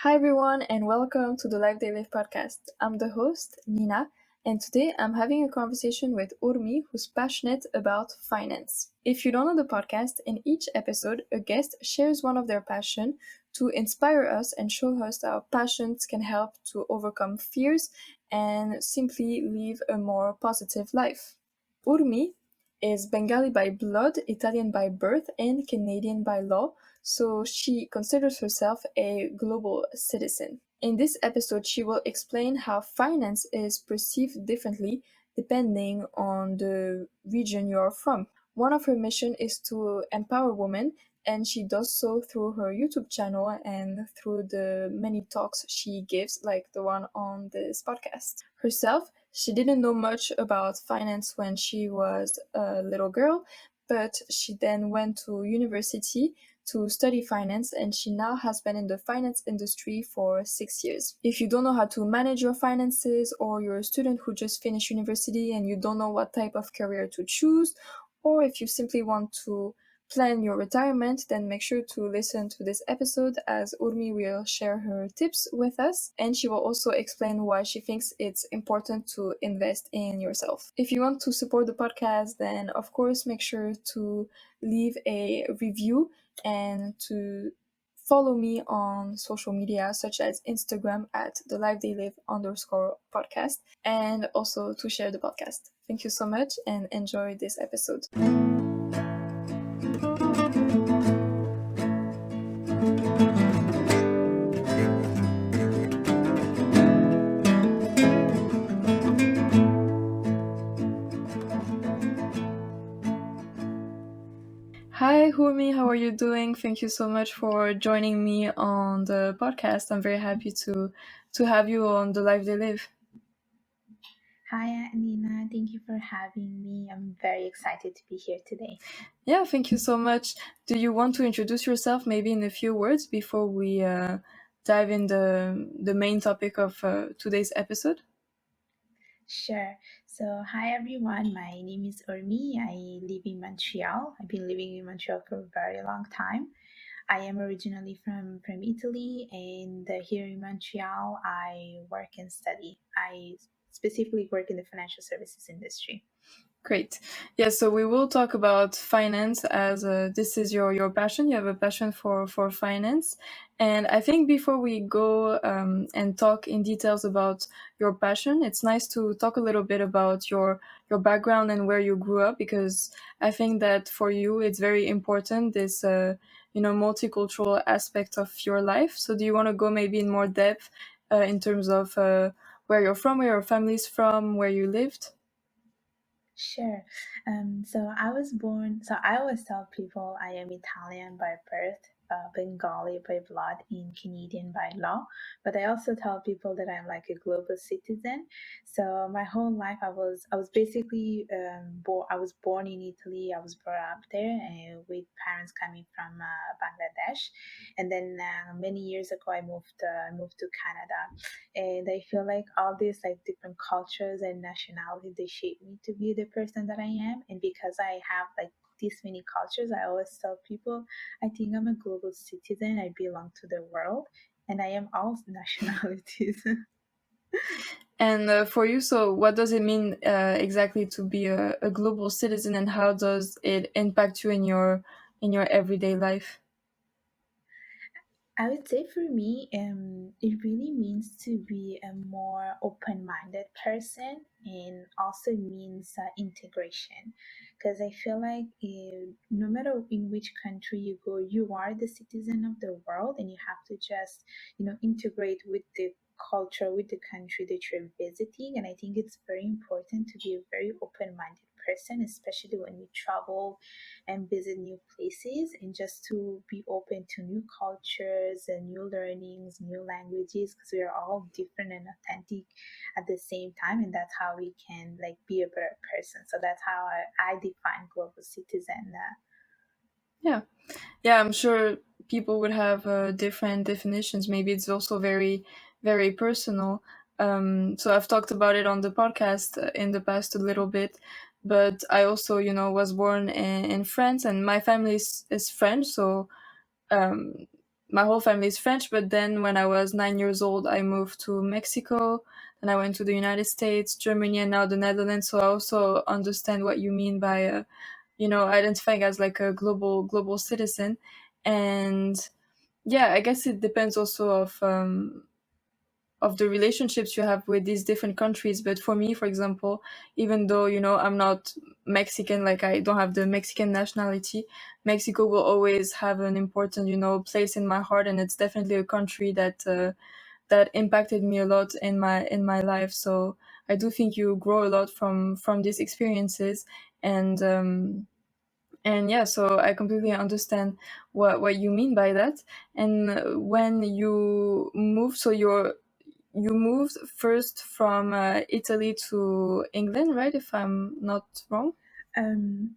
Hi everyone and welcome to the Life They Live podcast. I'm the host, Nina, and today I'm having a conversation with Urmi who's passionate about finance. If you don't know the podcast, in each episode a guest shares one of their passion to inspire us and show us how passions can help to overcome fears and simply live a more positive life. Urmi is Bengali by blood, Italian by birth, and Canadian by law, so she considers herself a global citizen. In this episode, she will explain how finance is perceived differently depending on the region you are from. One of her missions is to empower women, and she does so through her YouTube channel and through the many talks she gives, like the one on this podcast. Herself, she didn't know much about finance when she was a little girl, but she then went to university to study finance, and she now has been in the finance industry for 6 years. If you don't know how to manage your finances, or you're a student who just finished university and you don't know what type of career to choose, or if you simply want to plan your retirement, then make sure to listen to this episode as Urmi will share her tips with us, and she will also explain why she thinks it's important to invest in yourself. If you want to support the podcast, then of course make sure to leave a review and to follow me on social media such as Instagram at the life they live underscore podcast, and also to share the podcast. Thank you so much and enjoy this episode. Hi, Humi, how are you doing? Thank you so much for joining me on the podcast. I'm very happy to have you on the life they live. Hi, Nina. Thank you for having me. I'm very excited to be here today. Yeah, thank you so much. Do you want to introduce yourself maybe in a few words before we dive in the main topic of today's episode? Sure. So, hi everyone. My name is Urmi. I live in Montreal. I've been living in Montreal for a very long time. I am originally from Italy, and here in Montreal, I work and study. I specifically work in the financial services industry. Great. Yeah, so we will talk about finance as this is your passion. You have a passion for finance. And I think before we go and talk in details about your passion, it's nice to talk a little bit about your background and where you grew up, because I think that for you it's very important, this multicultural aspect of your life. So do you want to go maybe in more depth in terms of where you're from, where your family's from, where you lived? Sure. So I was born, so I always tell people I am Italian by birth, Bengali by blood, and Canadian by law. But I also tell people that I'm like a global citizen. So my whole life I was basically I was born in Italy. I was brought up there with parents coming from Bangladesh. And then many years ago, I moved to Canada, and I feel like all these like different cultures and nationalities, they shape me to be the person that I am. And because I have like these many cultures, I always tell people I think I'm a global citizen. I belong to the world, and I am all nationalities. And for you, so what does it mean exactly to be a global citizen, and how does it impact you in your everyday life? I would say for me, it really means to be a more open minded person, and also means integration. Because I feel like no matter in which country you go, you are the citizen of the world, and you have to just, integrate with the culture, with the country that you're visiting. And I think it's very important to be a very open minded person, especially when you travel and visit new places, and just to be open to new cultures and new learnings, new languages, because we are all different and authentic at the same time, and that's how we can like be a better person. So that's how I define global citizen. Yeah, yeah, I'm sure people would have different definitions. Maybe it's also very personal. So I've talked about it on the podcast in the past a little bit, but I also, was born in France, and my family is French, so um, my whole family is French, but then when I was 9 years old, I moved to Mexico. Then I went to the United States, Germany, and now the Netherlands. So I also understand what you mean by, identifying as like a global citizen. And yeah, I guess it depends also of the relationships you have with these different countries. But for me, for example, even though, I'm not Mexican, like I don't have the Mexican nationality, Mexico will always have an important, place in my heart. And it's definitely a country that impacted me a lot in my life. So I do think you grow a lot from these experiences. And yeah, so I completely understand what you mean by that. And when you move, so you moved first from Italy to England, right? If I'm not wrong. Um,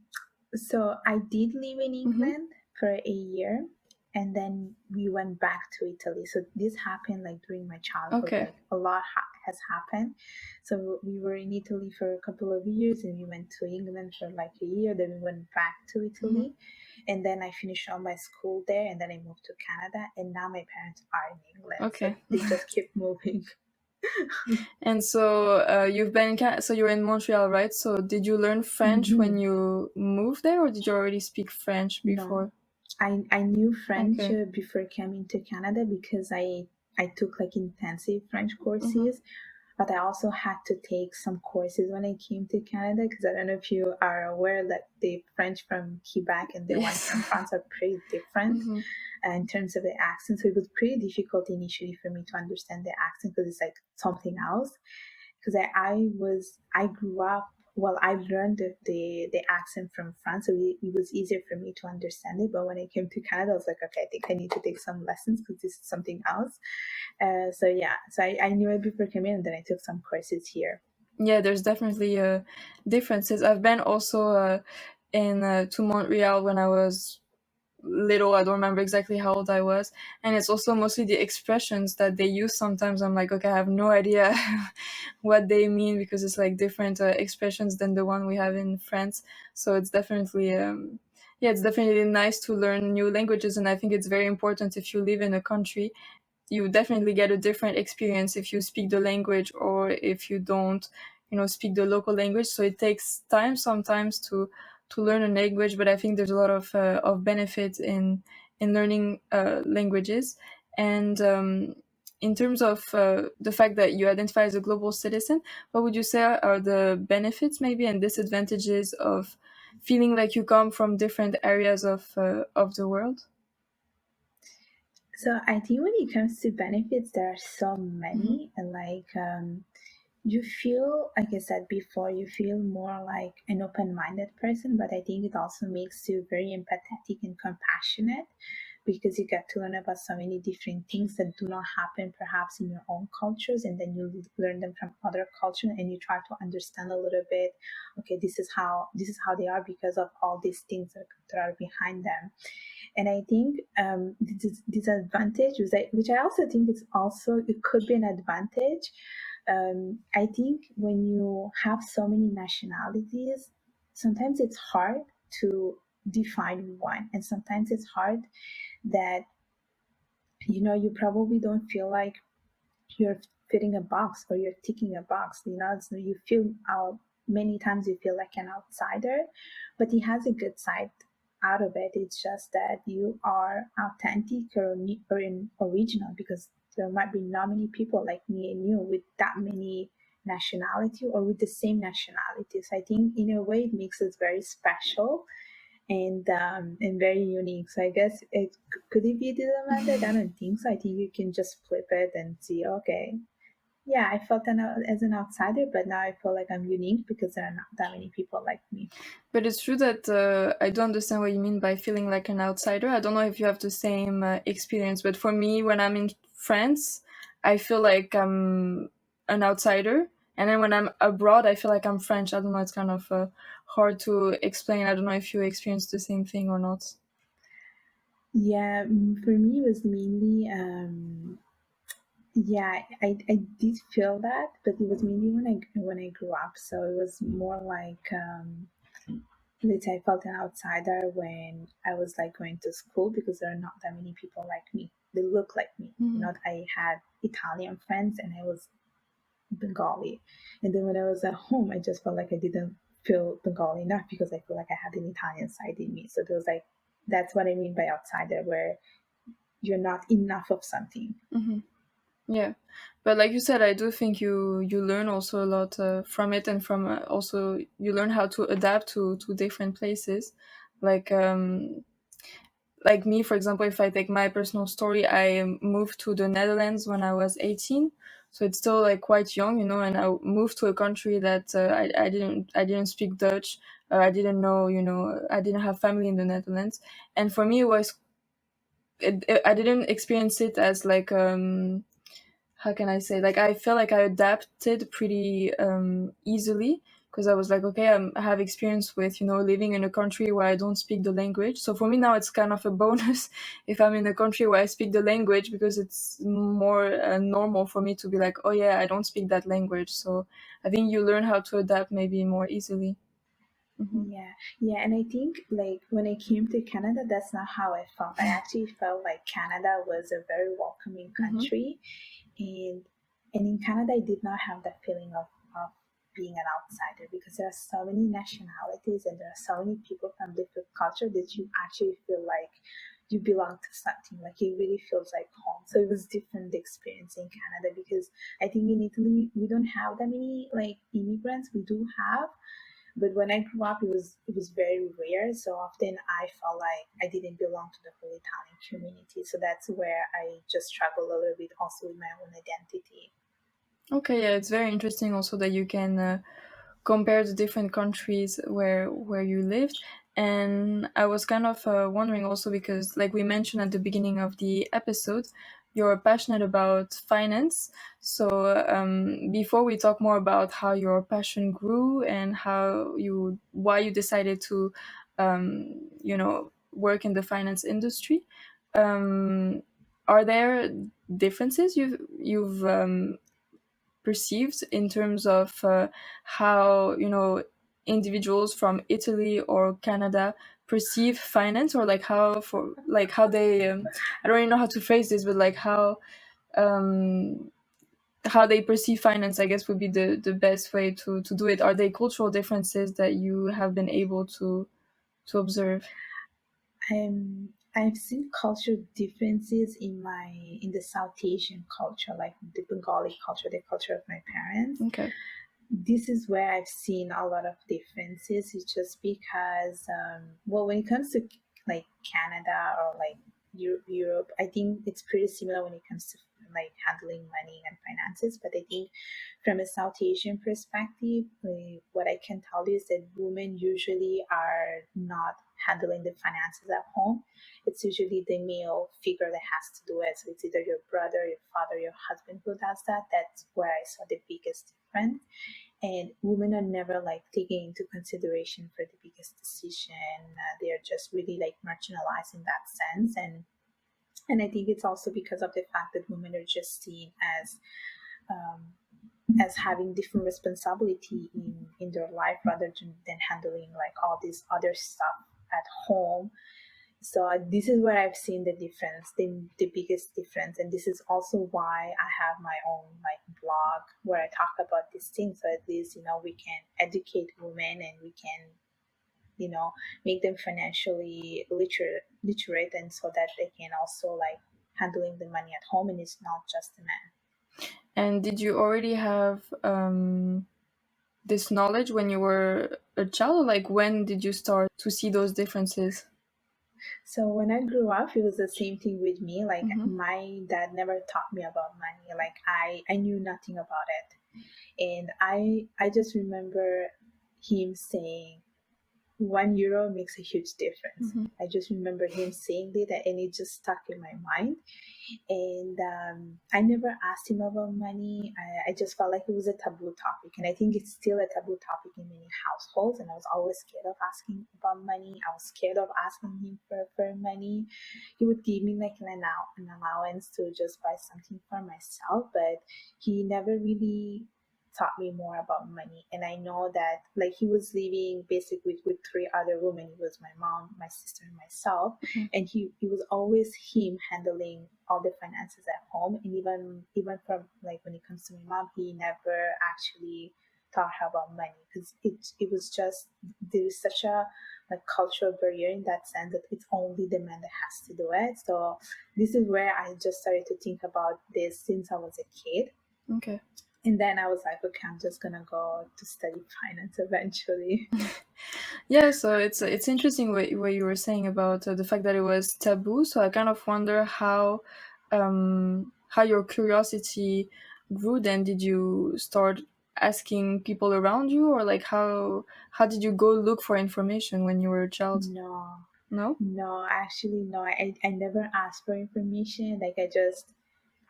so I did live in Mm-hmm. England for a year, and then we went back to Italy. So this happened like during my childhood. Okay. Like a lot has happened. So we were in Italy for a couple of years, and we went to England for like a year. Then we went back to Mm-hmm. Italy, and then I finished all my school there, and then I moved to Canada. And now my parents are in England, so Okay. they just keep moving. And so you've been so you're in Montreal, right? So did you learn French when Hmm. you moved there, or did you already speak French No, before? I knew French Okay. before coming to Canada because I took like intensive French Mm-hmm. courses, but I also had to take some courses when I came to Canada because I don't know if you are aware that the French from Quebec and the one Yes. from France are pretty different Mm-hmm. in terms of the accent. So it was pretty difficult initially for me to understand the accent because it's like something else. Because I grew up, well, I learned the accent from France, so it was easier for me to understand it. But when I came to Canada, I was like, okay, I think I need to take some lessons because this is something else. So yeah, so I knew it before coming, and then I took some courses here. Yeah, there's definitely differences. I've been also in to Montreal when I was little. I don't remember exactly how old I was, and it's also mostly the expressions that they use. Sometimes I'm like, okay, I have no idea what they mean because it's like different expressions than the one we have in France. So it's definitely yeah, it's definitely nice to learn new languages, and I think it's very important if you live in a country. You definitely get a different experience if you speak the language or if you don't, speak the local language. So it takes time sometimes to learn a language, but I think there's a lot of benefit in learning languages. And in terms of the fact that you identify as a global citizen, what would you say are the benefits maybe and disadvantages of feeling like you come from different areas of the world? So I think when it comes to benefits, there are so Hmm. many, and like you feel, like I said before, you feel more like an open-minded person. But I think it also makes you very empathetic and compassionate because you get to learn about so many different things that do not happen perhaps in your own cultures, and then you learn them from other cultures, and you try to understand a little bit. Okay, this is how they are because of all these things that are behind them. And I think this disadvantage, which I also think is also, it could be an advantage. I think when you have so many nationalities, sometimes it's hard to define one, and sometimes it's hard that you probably don't feel like you're fitting a box or you're ticking a box. So you feel many times you feel like an outsider, but it has a good side out of it. It's just that you are authentic or original because there might be not many people like me and you with that many nationality or with the same nationalities. I think in a way it makes us very special and very unique. So I guess it could it be disadvantage? I don't think so. I think you can just flip it and see, okay, yeah, I felt as an outsider, but now I feel like I'm unique because there are not that many people like me. But it's true that I do understand what you mean by feeling like an outsider. I don't know if you have the same experience, but for me, when I'm in France, I feel like I'm an outsider. And then when I'm abroad, I feel like I'm French. I don't know, it's kind of hard to explain. I don't know if you experience the same thing or not. Yeah, for me it was mainly yeah, I did feel that, but it was mainly when I grew up. So it was more like let's say I felt an outsider when I was like going to school because there are not that many people like me. they look like me. I had Italian friends and I was Bengali. And then when I was at home, I just felt like I didn't feel Bengali enough because I feel like I had an Italian side in me. So there was like, that's what I mean by outsider, where you're not enough of something. Yeah, but like you said, I do think you learn also a lot from it, and from also you learn how to adapt to different places. Like like me, for example, if I take my personal story, I moved to the Netherlands when I was 18, so it's still like quite young, and I moved to a country that I didn't speak Dutch. I didn't know, I didn't have family in the Netherlands, and for me I didn't experience it as like how can I say, like I feel like I adapted pretty easily, because I was like, okay, I have experience with living in a country where I don't speak the language. So for me now it's kind of a bonus if I'm in a country where I speak the language, because it's more normal for me to be like, oh yeah, I don't speak that language. So I think you learn how to adapt maybe more easily. Yeah, and I think like when I came to Canada, that's not how I felt. I actually felt like Canada was a very welcoming country, and in Canada, I did not have that feeling of being an outsider, because there are so many nationalities and there are so many people from different culture that you actually feel like you belong to something. Like it really feels like home. So it was different experience in Canada, because I think in Italy we don't have that many like immigrants. We do have, but when I grew up, it was very rare. So often I felt like I didn't belong to the whole Italian community. So that's where I just struggle a little bit also with my own identity. Okay, yeah, it's very interesting also that you can compare the different countries where you lived. And I was kind of wondering also, because like we mentioned at the beginning of the episode, you're passionate about finance. So before we talk more about how your passion grew and why you decided to work in the finance industry, are there differences you've perceived in terms of how individuals from Italy or Canada perceive finance, or like how they I don't really know how to phrase this, but like um, how they perceive finance, I guess, would be the best way to do it. Are they cultural differences that you have been able to observe? I've seen cultural differences in the South Asian culture, like the Bengali culture, the culture of my parents. Okay. This is where I've seen a lot of differences. It's just because, well, when it comes to like Canada or like Europe, I think it's pretty similar when it comes to like handling money and finances. But I think from a South Asian perspective, what I can tell you is that women usually are not handling the finances at home. It's usually the male figure that has to do it. So it's either your brother, your father, your husband who does that. That's where I saw the biggest difference. And women are never like taken into consideration for the biggest decision. They are just really like marginalized in that sense. And I think it's also because of the fact that women are just seen um, as having different responsibility in their life, rather than handling like all this other stuff at home. So this is where I've seen the difference, the biggest difference. And this is also why I have my own like blog where I talk about these things. So at least, we can educate women and we can, make them financially literate, and so that they can also like handling the money at home and it's not just the man. And did you already have this knowledge when you were a child, or like when did you start to see those differences? So when I grew up, it was the same thing with me. Like Mm-hmm. my dad never taught me about money. Like I knew nothing about it. And I just remember him saying 1 euro makes a huge difference. Mm-hmm. I just remember him saying that and it just stuck in my mind. And I never asked him about money. I just felt like it was a taboo topic, and I think it's still a taboo topic in many households. And I was always scared of asking about money. I was scared of asking him for money. He would give me like an allowance to just buy something for myself, but he never really taught me more about money. And I know that like he was living basically with three other women. It was my mom, my sister, and myself. And he was always him handling all the finances at home. And even from like when it comes to my mom, he never actually taught her about money, because it was just, there is such a like cultural barrier in that sense that it's only the man that has to do it. So this is where I just started to think about this since I was a kid. Okay. And then I was like, okay, I'm just gonna go to study finance eventually. Yeah, so it's interesting what you were saying about the fact that it was taboo. So I kind of wonder how your curiosity grew. Then did you start asking people around you, or like how did you go look for information when you were a child? No, No. no, actually, no. I never asked for information. Like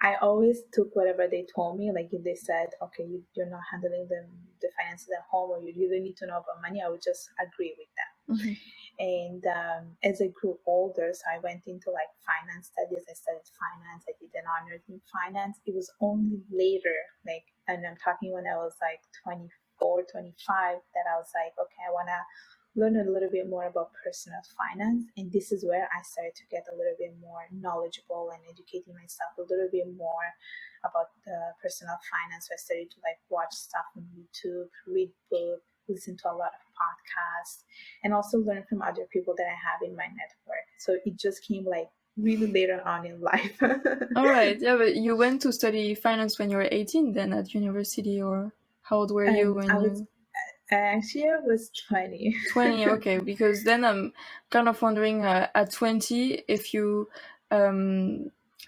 I always took whatever they told me. Like if they said, okay, you're not handling the finances at home, or you really need to know about money, I would just agree with them. Mm-hmm. And as I grew older, so I went into like finance studies. I studied finance. I did an honors in finance. It was only later, like, and I'm talking when I was like 24, 25, that I was like, okay, I want to learn a little bit more about personal finance. And this is where I started to get a little bit more knowledgeable and educating myself a little bit more about the personal finance. So I started to like watch stuff on YouTube, read books, listen to a lot of podcasts, and also learn from other people that I have in my network. So it just came like really later on in life. All right. Yeah, but you went to study finance when you were 18, then at university, or how old were you when I was you? actually I was 20. 20, okay, because then I'm kind of wondering at 20 if you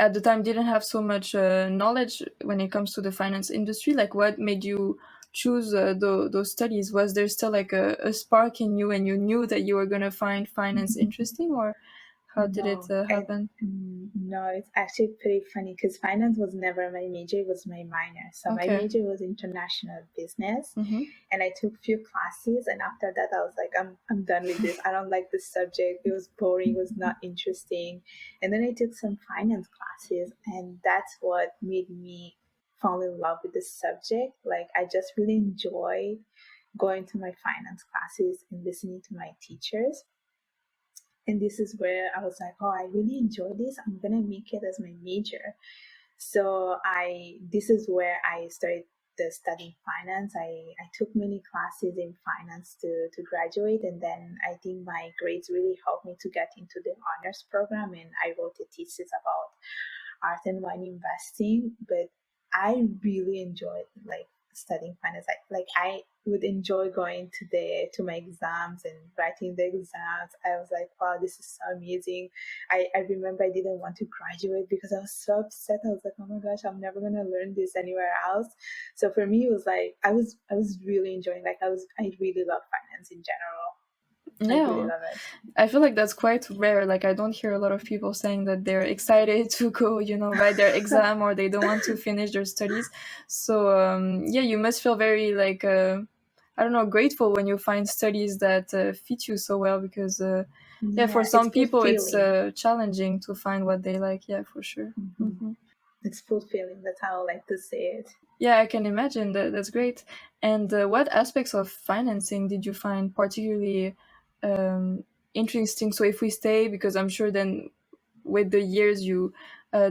at the time didn't have so much knowledge when it comes to the finance industry, like what made you choose those studies? Was there still like a spark in you and you knew that you were going to find finance interesting, or how did it No, happen? no, it's actually pretty funny because finance was never my major, it was my minor. So my Okay. major was international business, Mm-hmm. and I took few classes, and after that I was like, I'm done with this. I don't like this subject. It was boring, it was not interesting. And then I took some finance classes, and that's what made me fall in love with the subject. Like I just really enjoyed going to my finance classes and listening to my teachers. And this is where I was like, oh, I really enjoy this. I'm gonna make it as my major. So this is where I started studying finance. I took many classes in finance to graduate, and then I think my grades really helped me to get into the honors program, and I wrote a thesis about art and wine investing. But I really enjoyed like studying finance. I would enjoy going to my exams and writing the exams. I was like, wow, this is so amazing. I remember I didn't want to graduate because I was so upset. I was like, oh my gosh, I'm never gonna learn this anywhere else. So for me, it was like I was really enjoying. I really love finance in general. I really Yeah, love it. I feel like that's quite rare. Like, I don't hear a lot of people saying that they're excited to go, write their exam, or they don't want to finish their studies. So, yeah, you must feel very, like, I don't know, grateful when you find studies that fit you so well, because, yeah, for Yeah, it's some people it's fulfilling. challenging to find what they like. Yeah, for sure. Hmm. Hmm. It's fulfilling. That's how I like to say it. Yeah, I can imagine that. That's great. And what aspects of financing did you find particularly um, interesting? So if we stay, because I'm sure then with the years you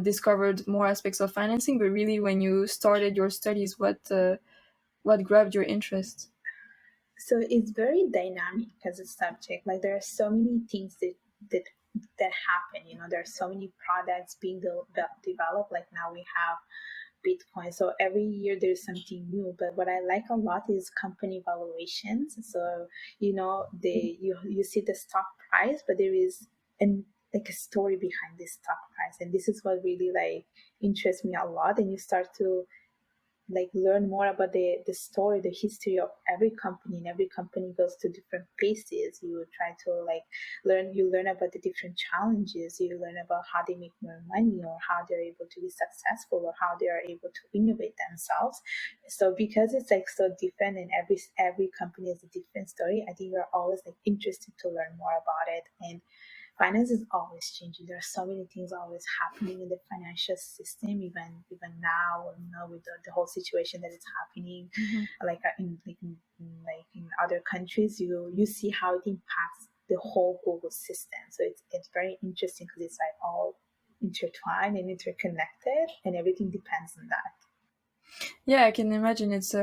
discovered more aspects of financing, but really when you started your studies, what grabbed your interest? So it's very dynamic as a subject. Like there are so many things that that happen. There are so many products being developed. Like now we have Bitcoin. So every year there's something new. But what I like a lot is company valuations. So you see the stock price, but there is an like a story behind this stock price, and this is what really like interests me a lot. And you start to like learn more about the story, the history of every company, and every company goes to different places. You try to like learn about the different challenges. You learn about how they make more money, or how they're able to be successful, or how they are able to innovate themselves. So because it's like so different, and every company has a different story, I think you're always like interested to learn more about it. And finance is always changing. There are so many things always happening in the financial system, even now, with the whole situation that is happening, like in other countries, you see how it impacts the whole global system. So it's very interesting because it's like all intertwined and interconnected, and everything depends on that. Yeah, I can imagine it's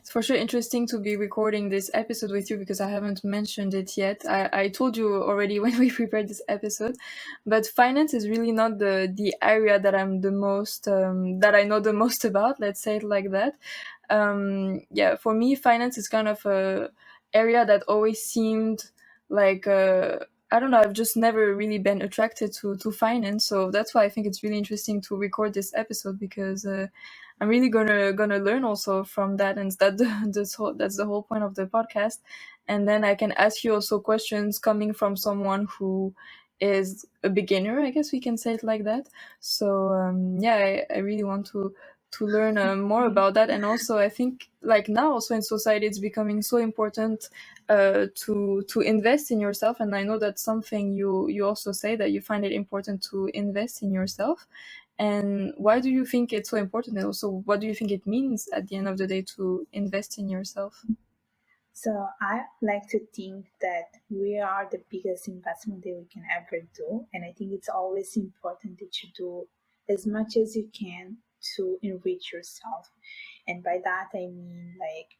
for sure interesting to be recording this episode with you because I haven't mentioned it yet. I told you already when we prepared this episode, but finance is really not the area that I'm the most that I know the most about. Let's say it like that. Yeah, for me, finance is kind of a area that always seemed like I don't know. I've just never really been attracted to finance, so that's why I think it's really interesting to record this episode because. I'm really gonna learn also from that, and that's the whole point of the podcast. And then I can ask you also questions coming from someone who is a beginner, I guess we can say it like that. So yeah, I really want to learn more about that, and also I think like now also in society it's becoming so important to invest in yourself, and I know that's something you also say that you find it important to invest in yourself. And why do you think it's so important? And also, what do you think it means at the end of the day to invest in yourself? So I like to think that we are the biggest investment that we can ever do. And I think it's always important that you do as much as you can to enrich yourself. And by that, I mean like,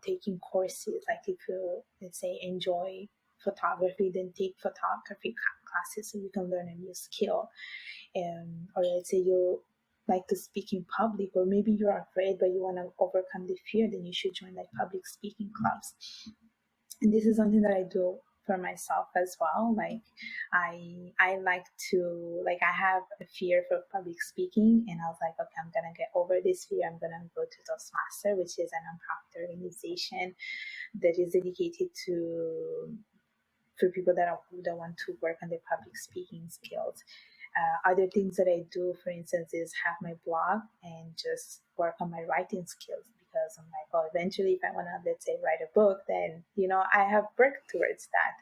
taking courses. Like if you, let's say, enjoy photography, then take photography classes so you can learn a new skill. Or let's say you like to speak in public, or maybe you're afraid but you want to overcome the fear, then you should join like public speaking clubs. And this is something that I do for myself as well. Like I like to, like, I have a fear for public speaking, and I was like, okay, I'm gonna get over this fear. I'm gonna go to Toastmaster, which is a nonprofit organization that is dedicated to for people that want to work on their public speaking skills. Other things that I do, for instance, is have my blog and just work on my writing skills, because I'm like, oh, eventually, if I want to, let's say, write a book, then, I have worked towards that.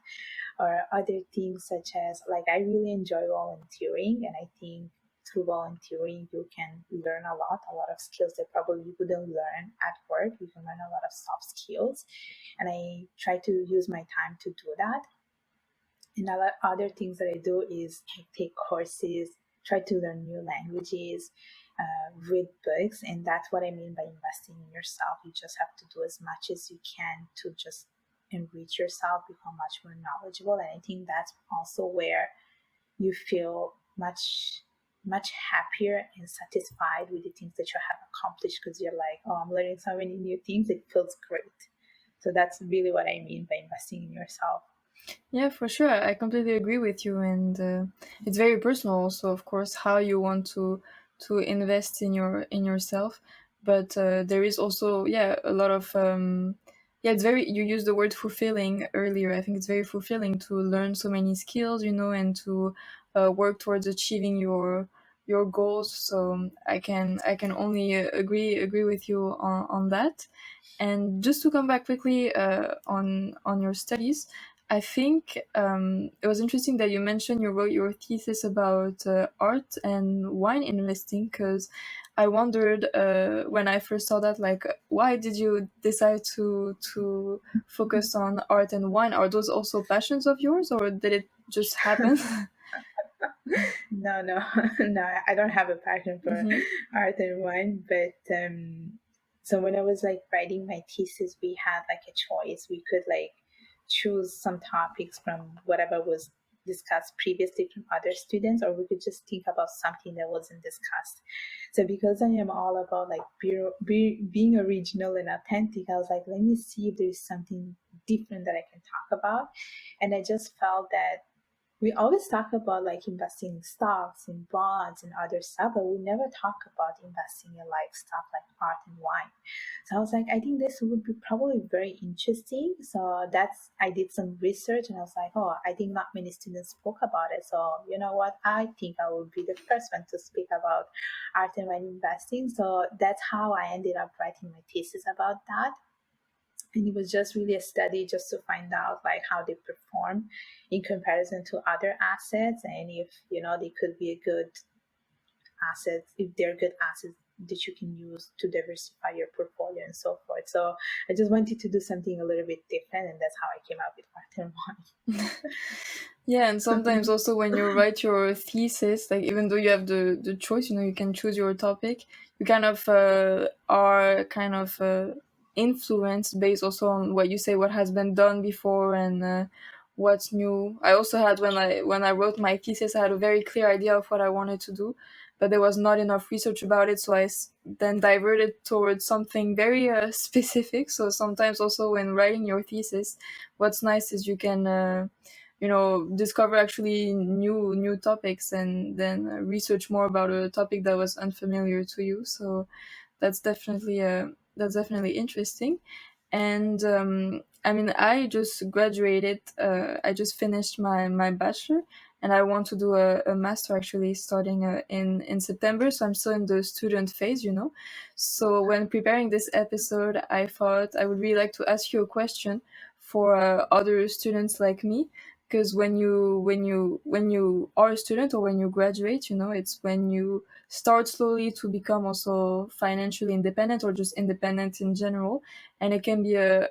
Or other things such as, like, I really enjoy volunteering, and I think through volunteering, you can learn a lot of skills that probably you wouldn't learn at work. You can learn a lot of soft skills. And I try to use my time to do that. And other things that I do is I take courses, try to learn new languages, read books, and that's what I mean by investing in yourself. You just have to do as much as you can to just enrich yourself, become much more knowledgeable. And I think that's also where you feel much happier and satisfied with the things that you have accomplished, because you're like, oh, I'm learning so many new things. It feels great. So that's really what I mean by investing in yourself. Yeah, for sure. I completely agree with you, and it's very personal, also, of course, how you want to invest in yourself. But there is also, yeah, a lot of yeah. It's very. You used the word fulfilling earlier. I think it's very fulfilling to learn so many skills, and to work towards achieving your goals. So I can only agree with you on that. And just to come back quickly on your studies, I think it was interesting that you mentioned you wrote your thesis about art and wine investing, because I wondered when I first saw that, like, why did you decide to focus on art and wine? Are those also passions of yours, or did it just happen? No, no, no. I don't have a passion for Hmm. art and wine, but so when I was like writing my thesis, we had like a choice. We could like choose some topics from whatever was discussed previously from other students, or we could just think about something that wasn't discussed. So because I am all about like being original and authentic, I was like, let me see if there's something different that I can talk about. And I just felt that we always talk about like investing in stocks and bonds and other stuff, but we never talk about investing in like stuff like art and wine. So I was like, I think this would be probably very interesting. So I did some research, and I was like, oh, I think not many students spoke about it. So you know what? I think I will be the first one to speak about art and wine investing. So that's how I ended up writing my thesis about that. and it was just really a study just to find out like how they perform in comparison to other assets, and if they could be a good assets, if they're good assets that you can use to diversify your portfolio and so forth. So I just wanted to do something a little bit different, and that's how I came up with Factor One. Yeah, and sometimes also when you write your thesis, like even though you have the choice, you can choose your topic, you kind of are kind of influenced based also on what you say, what has been done before, and what's new. I also had when I wrote my thesis, I had a very clear idea of what I wanted to do, but there was not enough research about it, so then diverted towards something very specific. So sometimes also when writing your thesis, what's nice is you can discover actually new topics, and then research more about a topic that was unfamiliar to you. So that's definitely interesting. And I mean, I just graduated. I just finished my bachelor, and I want to do a master actually starting in September. So I'm still in the student phase. So when preparing this episode, I thought I would really like to ask you a question for other students like me, because when you are a student or when you graduate, it's when you start slowly to become also financially independent or just independent in general, and it can be a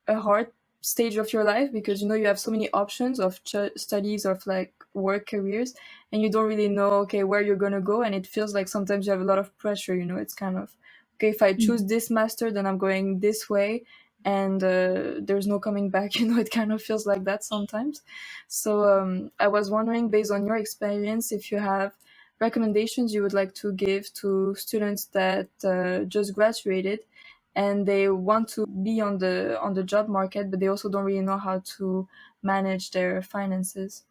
hard stage of your life because you have so many options of studies, of like work careers, and you don't really know okay where you're going to go, and it feels like sometimes you have a lot of pressure. It's kind of okay, if I choose Mhm. this master then I'm going this way, and there's no coming back. It kind of feels like that sometimes. So I was wondering, based on your experience, if you have recommendations you would like to give to students that just graduated and they want to be on the job market, but they also don't really know how to manage their finances.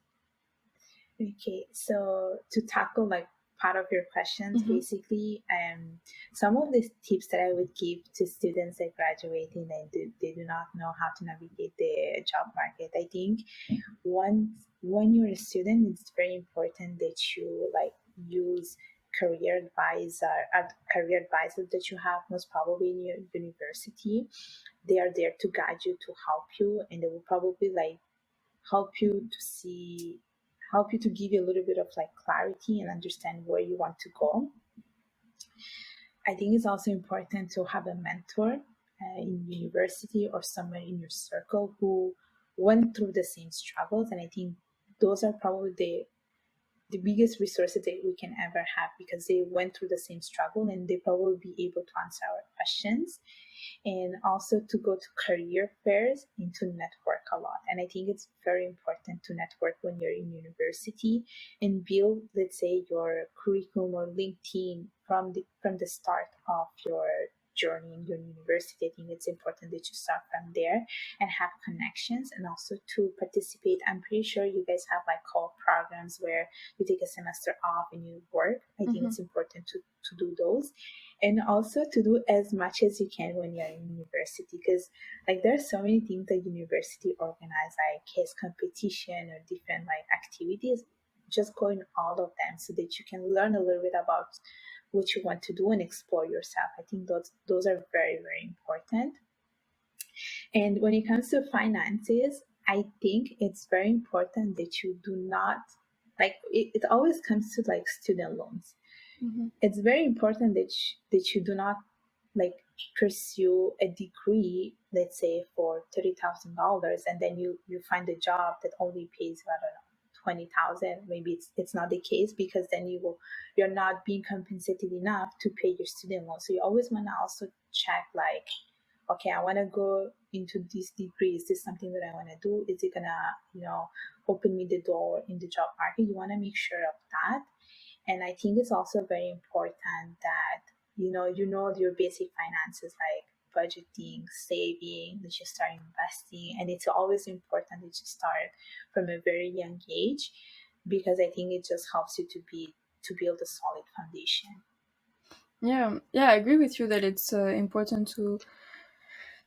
Okay, so to tackle like part of your questions, Mm-hmm. basically, some of the tips that I would give to students that graduating and they do not know how to navigate the job market. I think when you're a student, it's very important that you like use career advisors that you have most probably in your university. They are there to guide you, to help you, and they will probably like help you to see help you to give you a little bit of like clarity and understand where you want to go. I think it's also important to have a mentor in university or somewhere in your circle who went through the same struggles, and I think those are probably the biggest resources that we can ever have, because they went through the same struggle and they probably be able to answer our questions. And also to go to career fairs and to network a lot. And I think it's very important to network when you're in university and build, let's say, your curriculum or LinkedIn from the start of your journey in your university. I think it's important that you start from there and have connections, and also to participate. I'm pretty sure you guys have like programs where you take a semester off and you work. I think Mm-hmm. it's important to do those, and also to do as much as you can when you're in university, because like there's so many things that university organize, like case competition or different like activities. Just go in all of them so that you can learn a little bit about what you want to do and explore yourself. I think those are very, very important. And when it comes to finances, I think it's very important that you do not like it always comes to like student loans. Mm-hmm. It's very important that you do not like pursue a degree, let's say for $30,000, and then you find a job that only pays, I don't know, 20,000. Maybe it's not the case, because then you're not being compensated enough to pay your student loan. So you always want to also check like, okay, I want to go into this degree. Is this something that I want to do? Is it gonna open me the door in the job market? You want to make sure of that. And I think it's also very important that you know your basic finances, like budgeting, saving, that you start investing. And it's always important that you start from a very young age, because I think it just helps you to build a solid foundation. Yeah, I agree with you that it's important to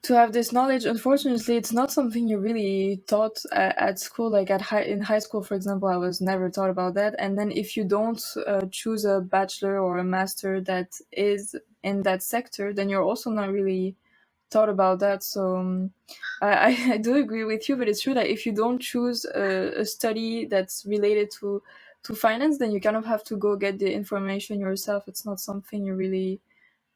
have this knowledge. Unfortunately, it's not something you really taught at school. Like in high school, for example, I was never taught about that. And then if you don't choose a bachelor or a master that is in that sector, then you're also not really thought about that. So I do agree with you, but it's true that if you don't choose a study that's related to finance, then you kind of have to go get the information yourself. It's not something you really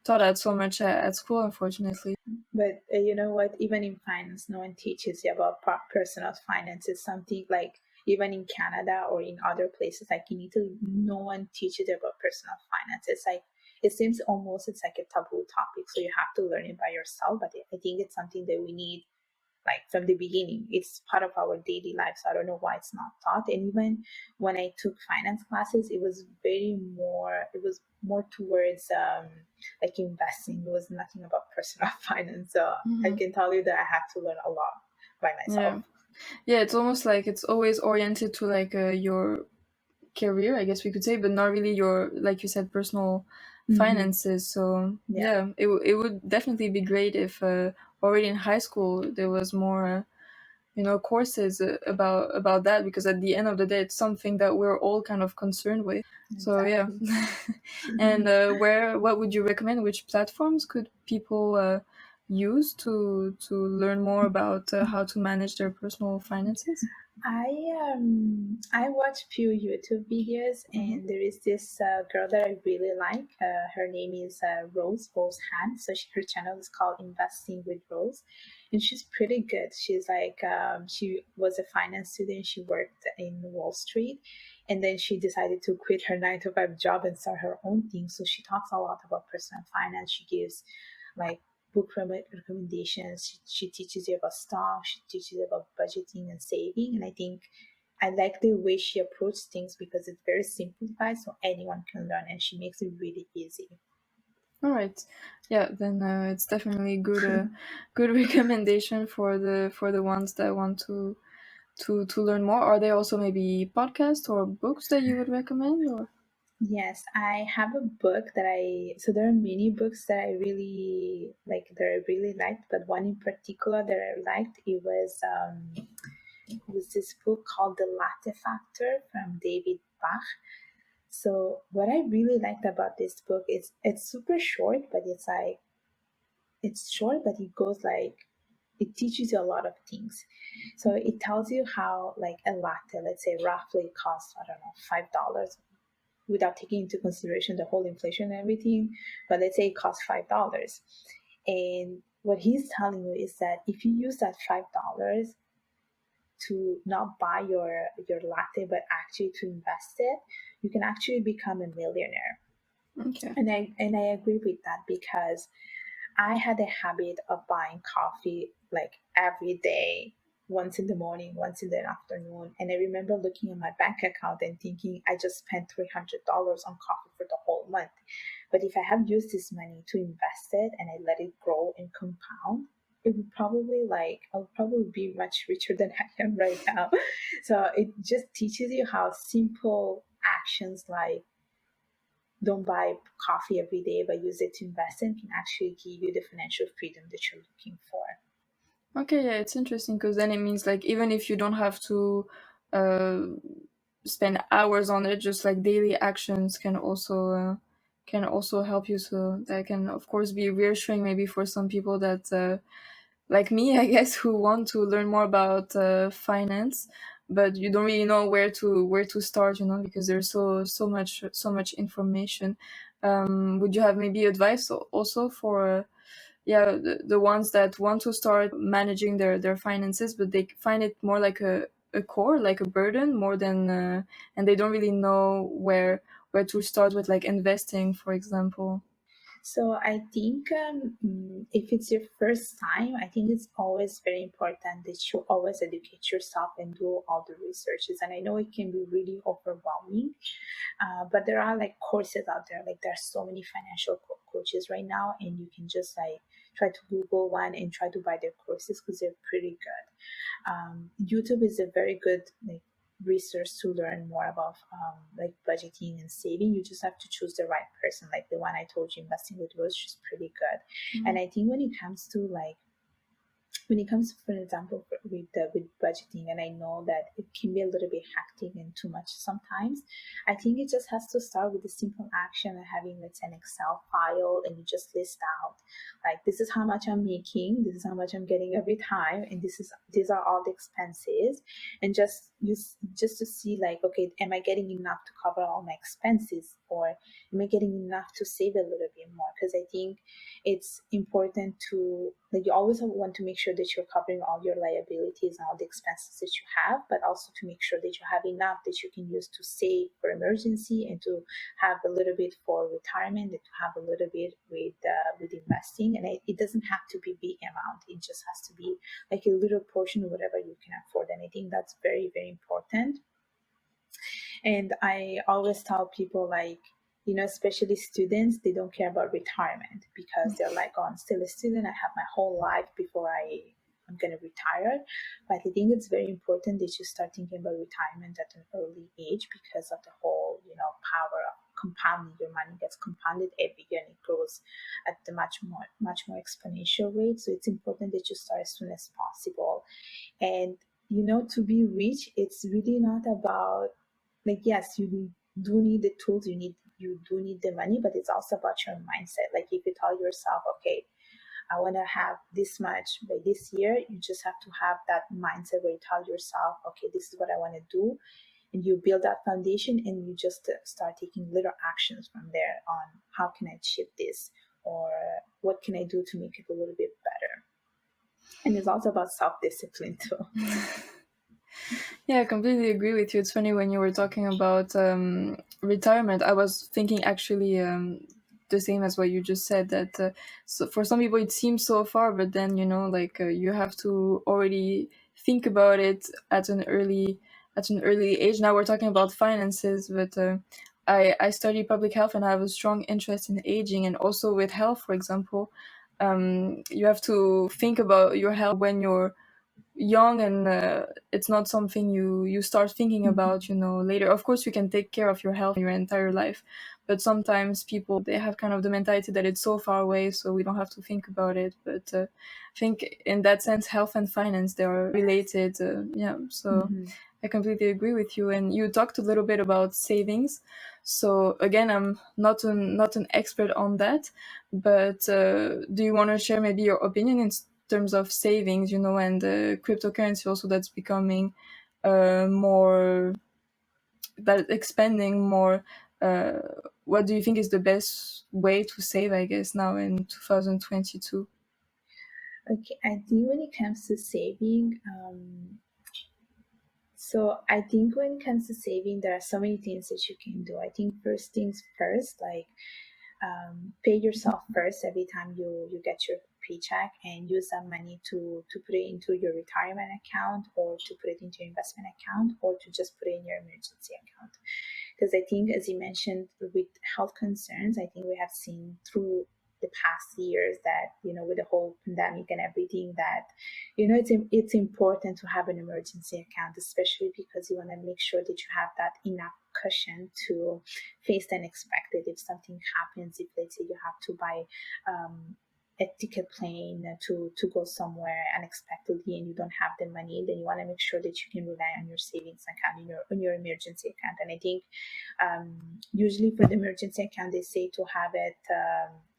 taught at so much at school, unfortunately. But you know what? Even in finance, no one teaches you about personal finance. It's something like even in Canada or in other places, like in Italy, no one teaches you about personal finance. It's like it seems almost it's like a taboo topic, so you have to learn it by yourself. But I think it's something that we need like from the beginning. It's part of our daily life. So I don't know why it's not taught. And even when I took finance classes, it was more towards like investing. It was nothing about personal finance. So I Hmm. can tell you that I had to learn a lot by myself. Yeah, yeah. It's almost like it's always oriented to like your career, I guess we could say, but not really your, like you said, personal Mm-hmm. finances. So Yeah, yeah, it would definitely be great if already in high school there was more courses about that, because at the end of the day it's something that we're all kind of concerned with. So yeah. exactly. And what would you recommend, which platforms could people use to learn more about how to manage their personal finances? I watch few YouTube videos, Mm-hmm. and there is this girl that I really like. Her name is Rose Han. So her channel is called Investing with Rose, and she's pretty good. She's like she was a finance student. She worked in Wall Street, and then she decided to quit her 9 to 5 job and start her own thing. So she talks a lot about personal finance. She gives like recommendations. She teaches you about stocks. She teaches you about budgeting and saving. And I think I like the way she approaches things because it's very simplified, so anyone can learn, and she makes it really easy. All right. Yeah, then it's definitely good good recommendation for the ones that want to learn more. Are there also maybe podcasts or books that you would recommend, or? Yes, I have a book that so there are many books that I really like, that I really liked, but one in particular that I liked, it was this book called The Latte Factor from David Bach. So what I really liked about this book is it's super short, but it's short, but it goes like it teaches you a lot of things. So it tells you how like a latte, let's say, roughly costs, I don't know, $5, without taking into consideration the whole inflation and everything. But let's say it costs $5. And what he's telling you is that if you use that $5 to not buy your latte, but actually to invest it, you can actually become a millionaire. Okay. And I agree with that because I had a habit of buying coffee like every day, once in the morning, once in the afternoon. And I remember looking at my bank account and thinking I just spent $300 on coffee for the whole month. But if I have used this money to invest it and I let it grow and compound, it would probably like I would probably be much richer than I am right now. So it just teaches you how simple actions like don't buy coffee every day, but use it to invest in can actually give you the financial freedom that you're looking for. Okay, yeah, it's interesting because then it means like even if you don't have to uh, spend hours on it, just like daily actions can also help you. So that can of course be reassuring maybe for some people that like me, I guess, who want to learn more about finance, but you don't really know where to start, because there's so much information. Would you have maybe advice also for yeah, the ones that want to start managing their finances, but they find it more like a core, like a burden, more than and they don't really know where to start with, like investing, for example. So I think if it's your first time, I think it's always very important that you always educate yourself and do all the researches. And I know it can be really overwhelming, but there are like courses out there. Like there are so many financial coaches right now, and you can just like try to Google one and try to buy their courses because they're pretty good. YouTube is a very good like resource to learn more about like budgeting and saving. You just have to choose the right person. Like the one I told you, Investing with Rose, she's pretty good. Mhm. And I think when it comes to like when it comes, for example, with budgeting, and I know that it can be a little bit hectic and too much sometimes. I think it just has to start with a simple action of having, let's say, an Excel file, and you just list out like, this is how much I'm making, this is how much I'm getting every time, and these are all the expenses, and just to see like, okay, am I getting enough to cover all my expenses, or am I getting enough to save a little bit more? Because I think it's important to, like, you always want to make sure that you're covering all your liabilities and all the expenses that you have, but also to make sure that you have enough that you can use to save for emergency, and to have a little bit for retirement, and to have a little bit with investing. And it doesn't have to be big amount, it just has to be like a little portion of whatever you can afford. And I think that's very, very important. And I always tell people, like, especially students, they don't care about retirement because they're like, oh, I'm still a student, I have my whole life before I'm going to retire. But I think it's very important that you start thinking about retirement at an early age, because of the whole, power of compounding. Your money gets compounded every year, and it grows at the much more exponential rate. So it's important that you start as soon as possible. And to be rich, it's really not about, like, yes, you do need the tools, you do need the money, but it's also about your mindset. Like, if you tell yourself, okay, I want to have this much by this year, you just have to have that mindset where you tell yourself, okay, this is what I want to do, and you build that foundation, and you just start taking little actions from there on, how can I achieve this, or what can I do to make it a little bit better. And it's also about self-discipline too. Yeah, I completely agree with you. It's funny, when you were talking about retirement, I was thinking actually the same as what you just said, that so for some people it seems so far, but then, like, you have to already think about it at an early age. Now we're talking about finances, but I study public health, and I have a strong interest in aging, and also with health, for example. You have to think about your health when you're young, and it's not something you start thinking about later. Of course, you can take care of your health your entire life, but sometimes people, they have kind of the mentality that it's so far away, so we don't have to think about it. But I think in that sense, health and finance, they are related. Yeah, so Mm-hmm. I completely agree with you. And you talked a little bit about savings. So again, I'm not an expert on that, but do you want to share maybe your opinion in terms of savings, and cryptocurrency also, that's becoming more, that expanding more? Uh, what do you think is the best way to save, I guess, now in 2022? Okay, I think when it comes to saving, so I think when it comes to saving, there are so many things that you can do. I think first things first, like, pay yourself first every time you get your paycheck, and use that money to put it into your retirement account, or to put it into your investment account, or to just put it in your emergency account. Because I think, as you mentioned, with health concerns, I think we have seen through the past years that, with the whole pandemic and everything, that, it's important to have an emergency account, especially because you want to make sure that you have that enough cushion to face the unexpected. If something happens, if, let's say, you have to buy a ticket plane to go somewhere unexpectedly, and you don't have the money, then you want to make sure that you can rely on your savings account, in your emergency account. And I think usually for the emergency account, they say to have it